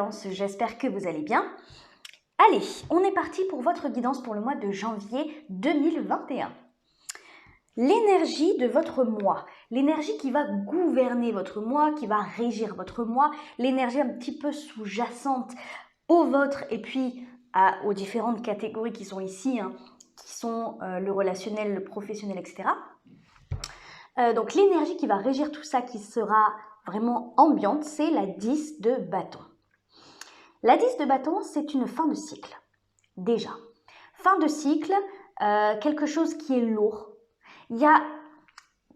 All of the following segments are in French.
Balance, j'espère que vous allez bien. Allez, on est parti pour votre guidance pour le mois de janvier 2021. L'énergie de votre mois, l'énergie qui va gouverner votre mois, qui va régir votre mois, l'énergie un petit peu sous-jacente au vôtre et puis aux différentes catégories qui sont ici, qui sont le relationnel, le professionnel, etc. Donc l'énergie qui va régir tout ça, qui sera vraiment ambiante, c'est la 10 de bâton. La 10 de bâton, c'est une fin de cycle. Déjà, fin de cycle, quelque chose qui est lourd. Il y a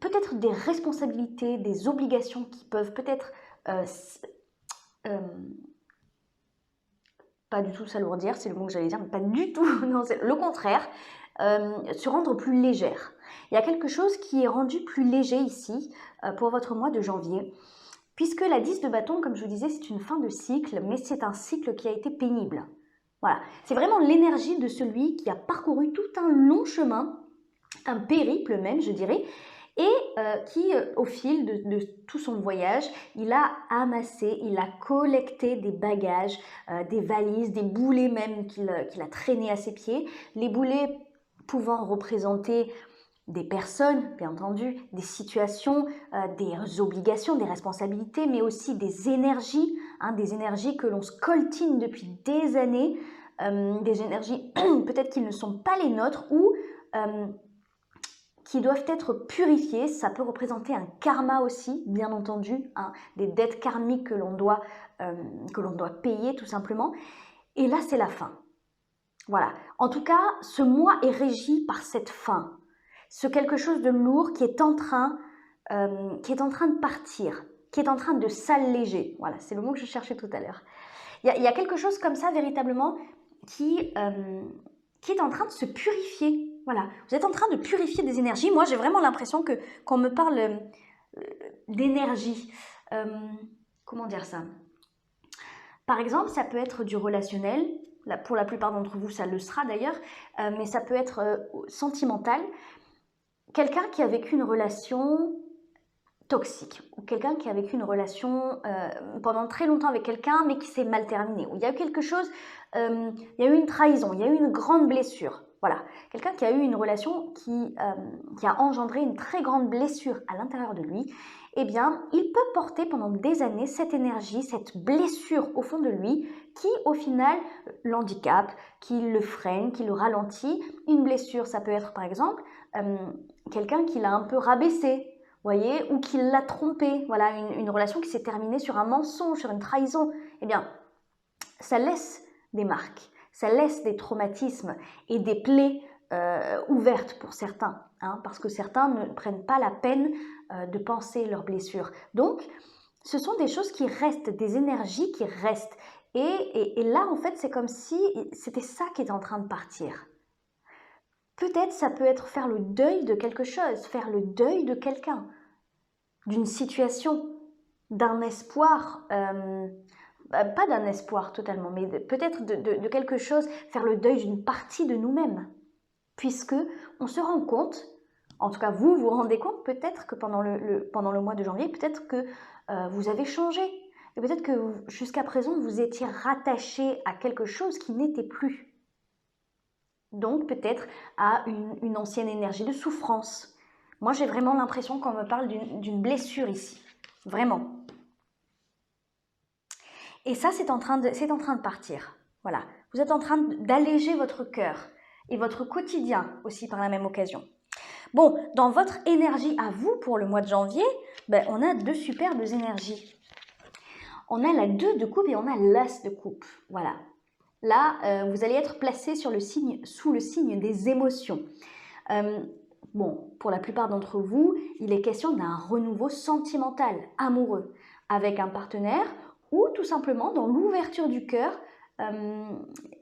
peut-être des responsabilités, des obligations qui peuvent peut-être pas du tout s'alourdir, c'est le mot que j'allais dire, mais pas du tout, non, c'est le contraire, se rendre plus légère. Il y a quelque chose qui est rendu plus léger ici pour votre mois de janvier, puisque la 10 de bâton, comme je vous disais, c'est une fin de cycle, mais c'est un cycle qui a été pénible. Voilà, c'est vraiment l'énergie de celui qui a parcouru tout un long chemin, un périple même, je dirais, et qui, au fil de tout son voyage, il a amassé, il a collecté des bagages, des valises, des boulets même qu'il a traînés à ses pieds, les boulets pouvant représenter des personnes, bien entendu, des situations, des obligations, des responsabilités, mais aussi des énergies que l'on scoltine depuis des années, des énergies peut-être qui ne sont pas les nôtres ou qui doivent être purifiées. Ça peut représenter un karma aussi, bien entendu, des dettes karmiques que l'on doit payer tout simplement. Et là, c'est la fin. Voilà. En tout cas, ce mois est régi par cette fin. Ce quelque chose de lourd qui est en train de partir, qui est en train de s'alléger. Voilà, c'est le mot que je cherchais tout à l'heure. Il y a quelque chose comme ça, véritablement, qui est en train de se purifier. Voilà, vous êtes en train de purifier des énergies. Moi, j'ai vraiment l'impression que quand on me parle d'énergie, comment dire ça? Par exemple, ça peut être du relationnel. Pour la plupart d'entre vous, ça le sera d'ailleurs, mais ça peut être sentimental. Quelqu'un qui a vécu une relation toxique, ou quelqu'un qui a vécu une relation pendant très longtemps avec quelqu'un, mais qui s'est mal terminée, où il y a eu quelque chose, il y a eu une trahison, il y a eu une grande blessure. Voilà, quelqu'un qui a eu une relation qui a engendré une très grande blessure à l'intérieur de lui, eh bien, il peut porter pendant des années cette énergie, cette blessure au fond de lui, qui au final l'handicape, qui le freine, qui le ralentit. Une blessure, ça peut être par exemple quelqu'un qui l'a un peu rabaissé, voyez, ou qui l'a trompé, voilà, une relation qui s'est terminée sur un mensonge, sur une trahison. Eh bien, ça laisse des marques, ça laisse des traumatismes et des plaies ouvertes pour certains, parce que certains ne prennent pas la peine de penser leurs blessures. Donc, ce sont des choses qui restent, des énergies qui restent. Et là, en fait, c'est comme si c'était ça qui était en train de partir. Peut-être ça peut être faire le deuil de quelque chose, faire le deuil de quelqu'un, d'une situation, d'un espoir, pas d'un espoir totalement, mais peut-être de quelque chose, faire le deuil d'une partie de nous-mêmes. Puisque on se rend compte, en tout cas vous vous rendez compte peut-être que pendant le mois de janvier, peut-être que vous avez changé. Et peut-être que jusqu'à présent, vous étiez rattaché à quelque chose qui n'était plus. Donc peut-être à une ancienne énergie de souffrance. Moi, j'ai vraiment l'impression qu'on me parle d'une blessure ici. Vraiment. Et ça, c'est en train de partir. Voilà. Vous êtes en train d'alléger votre cœur et votre quotidien aussi par la même occasion. Bon, dans votre énergie à vous pour le mois de janvier, on a deux superbes énergies. On a la 2 de coupe et on a l'as de coupe. Voilà. Là, vous allez être placé sous le signe des émotions. Bon, pour la plupart d'entre vous, il est question d'un renouveau sentimental, amoureux, avec un partenaire ou tout simplement dans l'ouverture du cœur.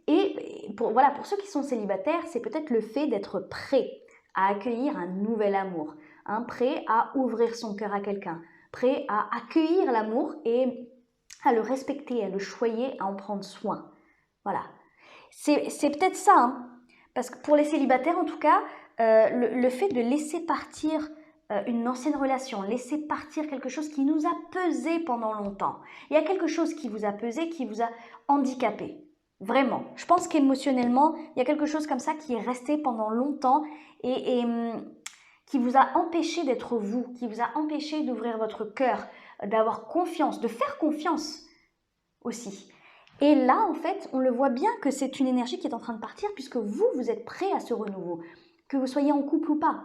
Et pour ceux qui sont célibataires, c'est peut-être le fait d'être prêt à accueillir un nouvel amour, prêt à ouvrir son cœur à quelqu'un, prêt à accueillir l'amour et à le respecter, à le choyer, à en prendre soin. Voilà. C'est peut-être ça, parce que pour les célibataires en tout cas, le fait de laisser partir une ancienne relation, laisser partir quelque chose qui nous a pesé pendant longtemps. Il y a quelque chose qui vous a pesé, qui vous a handicapé. Vraiment. Je pense qu'émotionnellement, il y a quelque chose comme ça qui est resté pendant longtemps et qui vous a empêché d'être vous, qui vous a empêché d'ouvrir votre cœur, d'avoir confiance, de faire confiance aussi. Et là, en fait, on le voit bien que c'est une énergie qui est en train de partir puisque vous, vous êtes prêt à ce renouveau, que vous soyez en couple ou pas.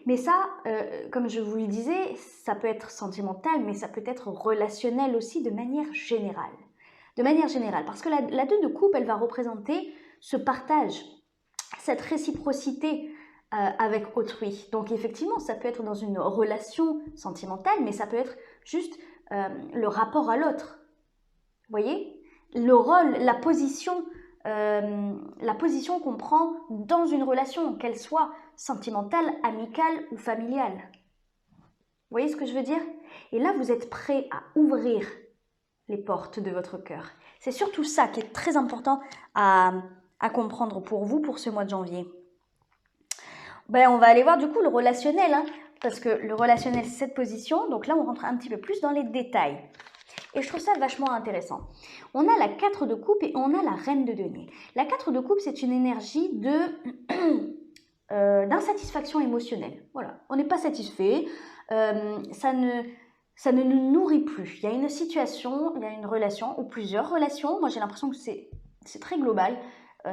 Mais ça, comme je vous le disais, ça peut être sentimental, mais ça peut être relationnel aussi de manière générale. De manière générale, parce que la 2 de coupe, elle va représenter ce partage, cette réciprocité avec autrui. Donc effectivement, ça peut être dans une relation sentimentale, mais ça peut être juste le rapport à l'autre. Vous voyez? Le rôle, la position qu'on prend dans une relation, qu'elle soit sentimentale, amicale ou familiale. Vous voyez ce que je veux dire? Et là, vous êtes prêt à ouvrir les portes de votre cœur. C'est surtout ça qui est très important à comprendre pour vous pour ce mois de janvier. Ben, on va aller voir du coup le relationnel, hein, parce que le relationnel, c'est cette position. Donc là, on rentre un petit peu plus dans les détails. Et je trouve ça vachement intéressant. On a la 4 de coupe et on a la reine de denier. La 4 de coupe, c'est une énergie d'insatisfaction émotionnelle. Voilà, on n'est pas satisfait, ça ne nous nourrit plus. Il y a une situation, il y a une relation ou plusieurs relations. Moi, j'ai l'impression que c'est très global.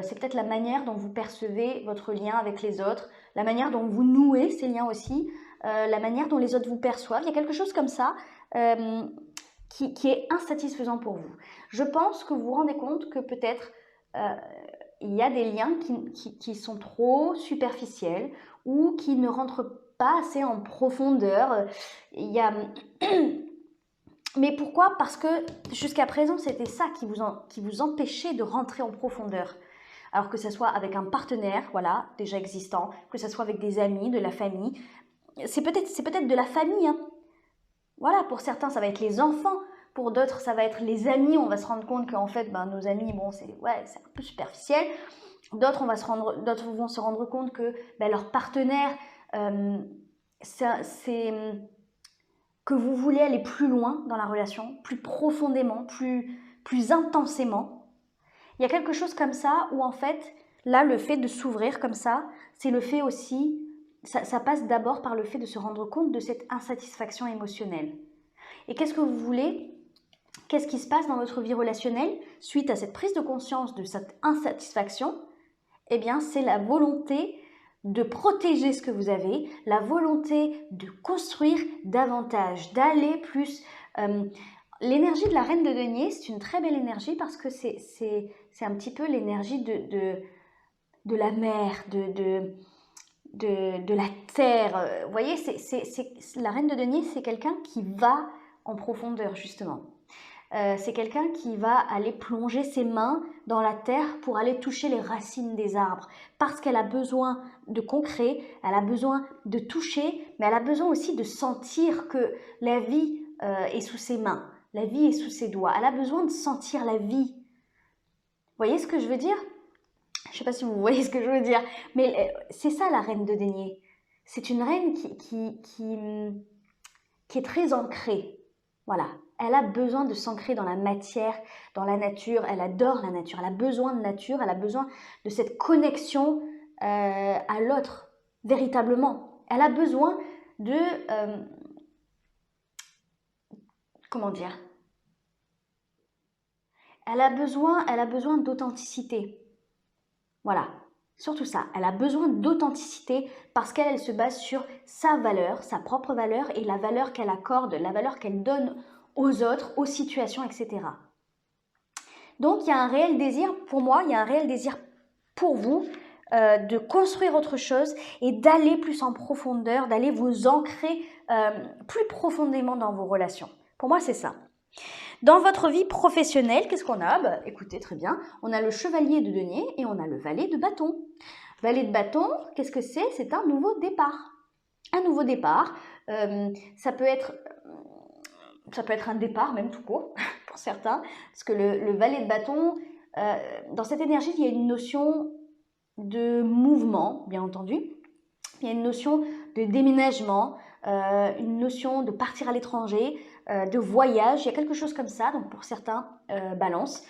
C'est peut-être la manière dont vous percevez votre lien avec les autres, la manière dont vous nouez ces liens aussi, la manière dont les autres vous perçoivent. Il y a quelque chose comme ça qui est insatisfaisant pour vous. Je pense que vous vous rendez compte que peut-être il y a des liens qui sont trop superficiels ou qui ne rentrent pas assez en profondeur. Il y a... Mais pourquoi? Parce que jusqu'à présent, c'était ça qui vous empêchait de rentrer en profondeur. Alors que ce soit avec un partenaire, voilà, déjà existant, que ce soit avec des amis, de la famille. C'est peut-être de la famille, hein. Voilà, pour certains, ça va être les enfants. Pour d'autres, ça va être les amis. On va se rendre compte qu'en fait, nos amis, bon, c'est un peu superficiel. D'autres vont se rendre compte que leur partenaire, c'est que vous voulez aller plus loin dans la relation, plus profondément, plus intensément. Il y a quelque chose comme ça où en fait, là, le fait de s'ouvrir comme ça, c'est le fait aussi, ça passe d'abord par le fait de se rendre compte de cette insatisfaction émotionnelle. Et qu'est-ce que vous voulez? Qu'est-ce qui se passe dans votre vie relationnelle suite à cette prise de conscience de cette insatisfaction? Eh bien, c'est la volonté de protéger ce que vous avez, la volonté de construire davantage, d'aller plus. L'énergie de la reine de denier, c'est une très belle énergie parce que c'est un petit peu l'énergie de la mer, de la terre. Vous voyez, la reine de denier, c'est quelqu'un qui va en profondeur, justement. C'est quelqu'un qui va aller plonger ses mains dans la terre pour aller toucher les racines des arbres. Parce qu'elle a besoin de concret, elle a besoin de toucher, mais elle a besoin aussi de sentir que la vie est sous ses mains, la vie est sous ses doigts. Elle a besoin de sentir la vie. Vous voyez ce que je veux dire? Je ne sais pas si vous voyez ce que je veux dire, mais c'est ça la reine de denier. C'est une reine qui est très ancrée. Voilà. Elle a besoin de s'ancrer dans la matière, dans la nature. Elle adore la nature. Elle a besoin de nature. Elle a besoin de cette connexion à l'autre, véritablement. Elle a besoin de... comment dire? Elle a besoin d'authenticité. Voilà. Surtout ça, elle a besoin d'authenticité parce qu'elle se base sur sa valeur, sa propre valeur et la valeur qu'elle accorde, la valeur qu'elle donne aux autres, aux situations, etc. Donc il y a un réel désir, pour moi, il y a un réel désir pour vous de construire autre chose et d'aller plus en profondeur, d'aller vous ancrer plus profondément dans vos relations. Pour moi, c'est ça. Dans votre vie professionnelle, qu'est-ce qu'on a? Écoutez, très bien. On a le chevalier de denier et on a le valet de bâton. Valet de bâton, qu'est-ce que c'est? C'est un nouveau départ. Un nouveau départ. Ça peut être un départ, même tout court, pour certains. Parce que le valet de bâton, dans cette énergie, il y a une notion de mouvement, bien entendu. Il y a une notion de déménagement, une notion de partir à l'étranger, de voyage, il y a quelque chose comme ça. Donc pour certains, balance,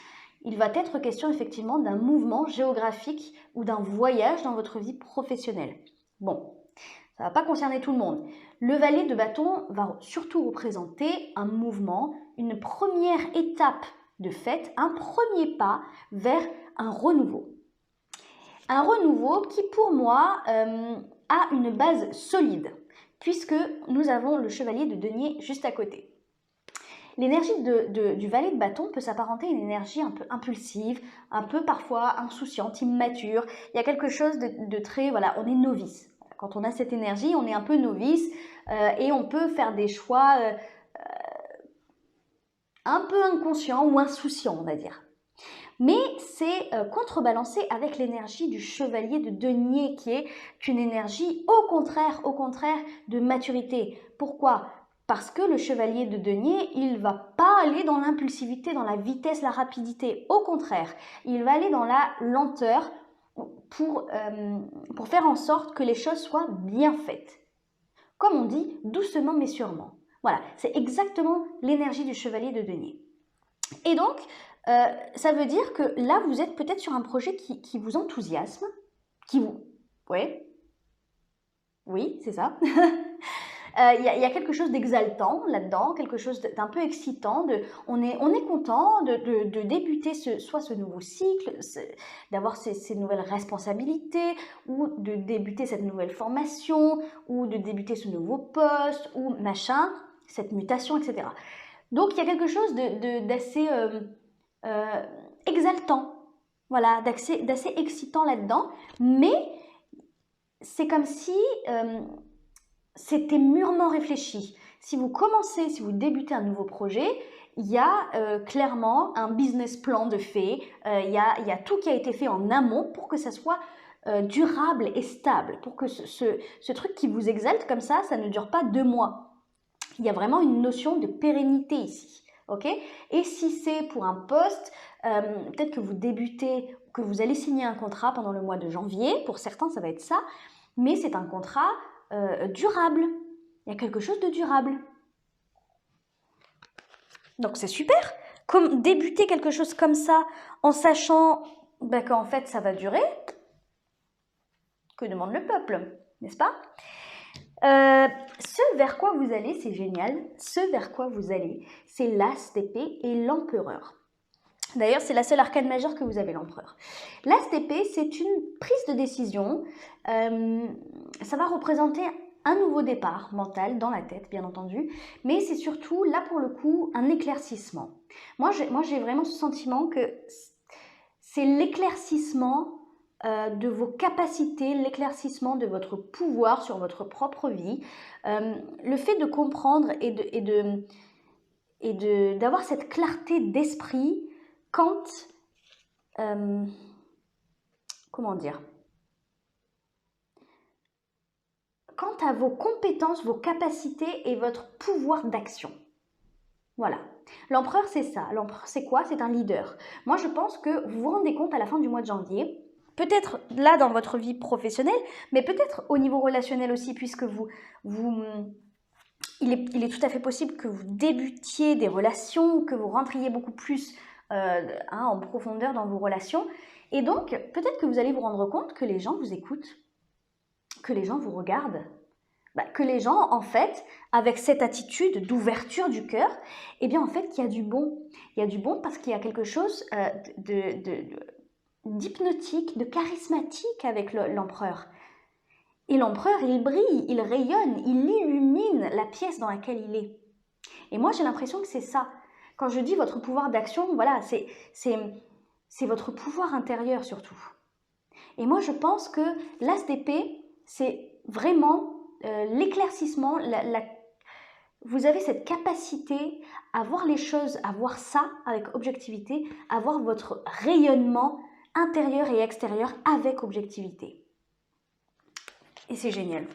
il va être question effectivement d'un mouvement géographique ou d'un voyage dans votre vie professionnelle. Bon, ça ne va pas concerner tout le monde. Le valet de bâton va surtout représenter un mouvement, une première étape de fait, un premier pas vers un renouveau. Un renouveau qui, pour moi, a une base solide, puisque nous avons le chevalier de denier juste à côté. L'énergie du valet de bâton peut s'apparenter à une énergie un peu impulsive, un peu parfois insouciante, immature. Il y a quelque chose de très, voilà, on est novice. Quand on a cette énergie, on est un peu novice et on peut faire des choix un peu inconscients ou insouciants, on va dire. Mais c'est contrebalancé avec l'énergie du chevalier de denier qui est une énergie au contraire de maturité. Pourquoi ? Parce que le chevalier de denier, il ne va pas aller dans l'impulsivité, dans la vitesse, la rapidité. Au contraire, il va aller dans la lenteur pour faire en sorte que les choses soient bien faites. Comme on dit, doucement mais sûrement. Voilà, c'est exactement l'énergie du chevalier de denier. Et donc, ça veut dire que là, vous êtes peut-être sur un projet qui vous enthousiasme, Ouais, oui, c'est ça. Il y a quelque chose d'exaltant là-dedans, quelque chose d'un peu excitant. On est content de débuter soit ce nouveau cycle, d'avoir ces nouvelles responsabilités, ou de débuter cette nouvelle formation, ou de débuter ce nouveau poste, ou machin, cette mutation, etc. Donc, il y a quelque chose d'assez exaltant, voilà, d'assez excitant là-dedans, mais c'est comme si c'était mûrement réfléchi. Si vous débutez un nouveau projet, il y a clairement un business plan de fait, il y a tout qui a été fait en amont pour que ça soit durable et stable, pour que ce truc qui vous exalte comme ça ne dure pas 2 mois. Il y a vraiment une notion de pérennité ici. Okay ? Et si c'est pour un poste, peut-être que vous débutez, que vous allez signer un contrat pendant le mois de janvier, pour certains ça va être ça, mais c'est un contrat durable. Il y a quelque chose de durable. Donc c'est super. Comme débuter quelque chose comme ça en sachant qu'en fait ça va durer. Que demande le peuple, n'est-ce pas ? Ce vers quoi vous allez, c'est génial. Ce vers quoi vous allez, c'est l'as d'épée et l'empereur. D'ailleurs, c'est la seule arcane majeure que vous avez, l'empereur. L'as d'épée, c'est une prise de décision. Ça va représenter un nouveau départ mental dans la tête, bien entendu. Mais c'est surtout, là pour le coup, un éclaircissement. Moi, j'ai vraiment ce sentiment que c'est l'éclaircissement de vos capacités, l'éclaircissement de votre pouvoir sur votre propre vie, le fait de comprendre et d'avoir cette clarté d'esprit quant, comment dire, quant à vos compétences, vos capacités et votre pouvoir d'action. Voilà. L'empereur, c'est ça. L'empereur, c'est quoi? C'est un leader. Moi, je pense que vous vous rendez compte à la fin du mois de janvier, peut-être là dans votre vie professionnelle, mais peut-être au niveau relationnel aussi, puisque il est tout à fait possible que vous débutiez des relations, que vous rentriez beaucoup plus en profondeur dans vos relations. Et donc, peut-être que vous allez vous rendre compte que les gens vous écoutent, que les gens vous regardent, que les gens, en fait, avec cette attitude d'ouverture du cœur, eh bien, en fait, il y a du bon. Il y a du bon parce qu'il y a quelque chose d'hypnotique, de charismatique avec l'empereur. Et l'empereur, il brille, il rayonne, il illumine la pièce dans laquelle il est. Et moi, j'ai l'impression que c'est ça. Quand je dis votre pouvoir d'action, voilà, c'est votre pouvoir intérieur surtout. Et moi, je pense que l'as d'épée, c'est vraiment l'éclaircissement. Vous avez cette capacité à voir les choses, à voir ça avec objectivité, à voir votre rayonnement intérieur et extérieur avec objectivité. Et c'est génial.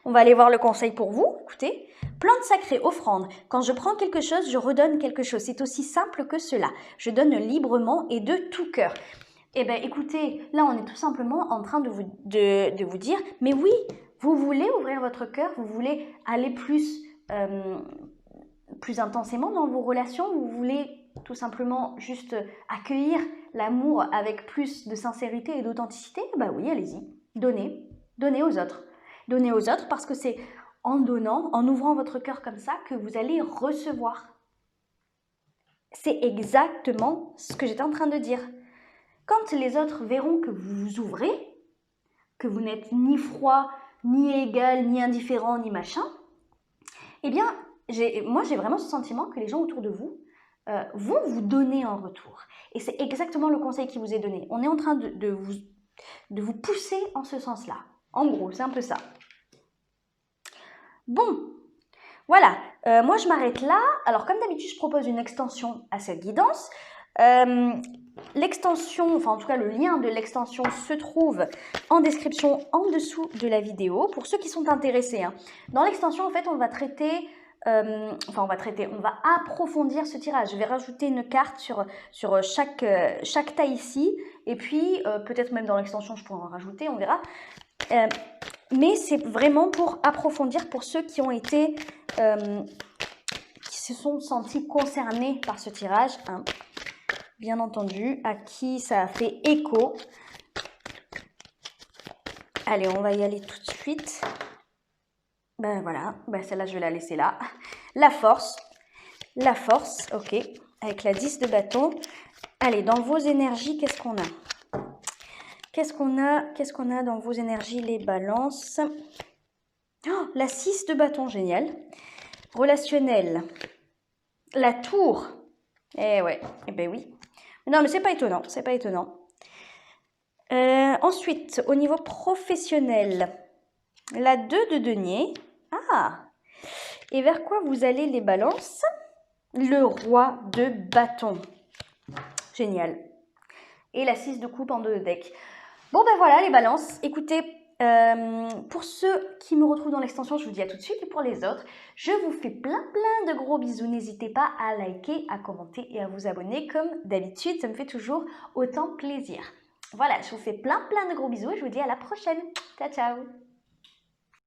On va aller voir le conseil pour vous. Écoutez, plante sacrée, offrande. Quand je prends quelque chose, je redonne quelque chose. C'est aussi simple que cela. Je donne librement et de tout cœur. Eh bien, écoutez, là, on est tout simplement en train de vous dire, mais oui, vous voulez ouvrir votre cœur, vous voulez aller plus intensément dans vos relations, vous voulez tout simplement juste accueillir l'amour avec plus de sincérité et d'authenticité. Bah oui, allez-y, donnez, donnez aux autres. Donnez aux autres parce que c'est en donnant, en ouvrant votre cœur comme ça, que vous allez recevoir. C'est exactement ce que j'étais en train de dire. Quand les autres verront que vous vous ouvrez, que vous n'êtes ni froid, ni égal, ni indifférent, ni machin, eh bien, moi j'ai vraiment ce sentiment que les gens autour de vous vont vous donner en retour. Et c'est exactement le conseil qui vous est donné. On est en train de vous pousser en ce sens-là. En gros, c'est un peu ça. Bon, voilà. Moi, je m'arrête là. Alors, comme d'habitude, je propose une extension à cette guidance. L'extension, enfin en tout cas le lien de l'extension se trouve en description en dessous de la vidéo pour ceux qui sont intéressés. Dans l'extension, en fait, on va approfondir ce tirage. Je vais rajouter une carte sur chaque taille ici, et puis peut-être même dans l'extension je pourrais en rajouter, on verra. Mais c'est vraiment pour approfondir pour ceux qui ont été, qui se sont sentis concernés par ce tirage, bien entendu, à qui ça a fait écho. Allez, on va y aller tout de suite. Ben voilà, ben celle-là je vais la laisser là. La force, ok, avec la 10 de bâton. Allez, dans vos énergies, qu'est-ce qu'on a? Qu'est-ce qu'on a dans vos énergies, les balances? Oh, la 6 de bâton, génial. Relationnel. La tour. Eh ouais, eh ben oui. Non, mais c'est pas étonnant, c'est pas étonnant. Ensuite, au niveau professionnel, la 2 de denier. Ah! Et vers quoi vous allez, les balances? Le roi de bâton. Génial. Et la 6 de coupe en 2 de deck. Bon ben voilà les balances. Écoutez, pour ceux qui me retrouvent dans l'extension, je vous dis à tout de suite. Et pour les autres, je vous fais plein de gros bisous. N'hésitez pas à liker, à commenter et à vous abonner comme d'habitude. Ça me fait toujours autant plaisir. Voilà, je vous fais plein de gros bisous et je vous dis à la prochaine. Ciao, ciao!